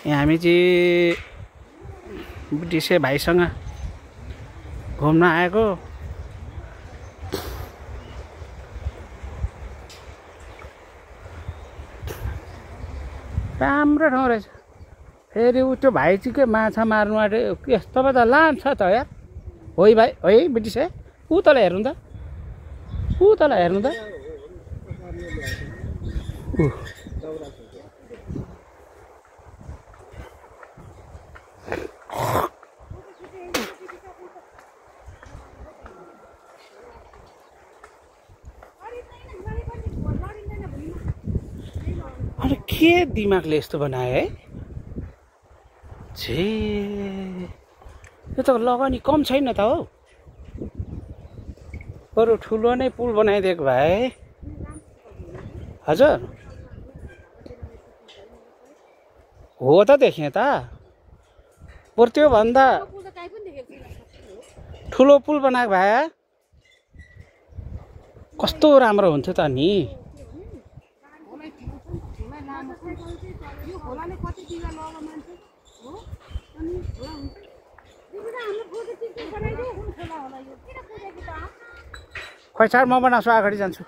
यहाँ हामी चाहिँ बुढिसे भाइसँग घुम्न आएको। राम्रो ठाउँ रहेछ। फेरि उ त्यो भाइ चाहिँ के माछा मार्नु आँट्यो के तपाईँ त लान्छ त यार। होइ भाइ है बुढिसे ऊ तल हेर्नु त, ऊ तल हेर्नु त। अरे के दिमागले यस्तो बनायो है। छे यो त लगानी कम छैन त हौ। बरु ठुलो नै पुल बनाइदिएको भए। हजुर हो त देखेँ त। बरु त्यो भन्दा ठुलो पुल बनाएको भए कस्तो राम्रो हुन्थ्यो त नि। खोइ सर म बनाउँछु, अगाडि जान्छु।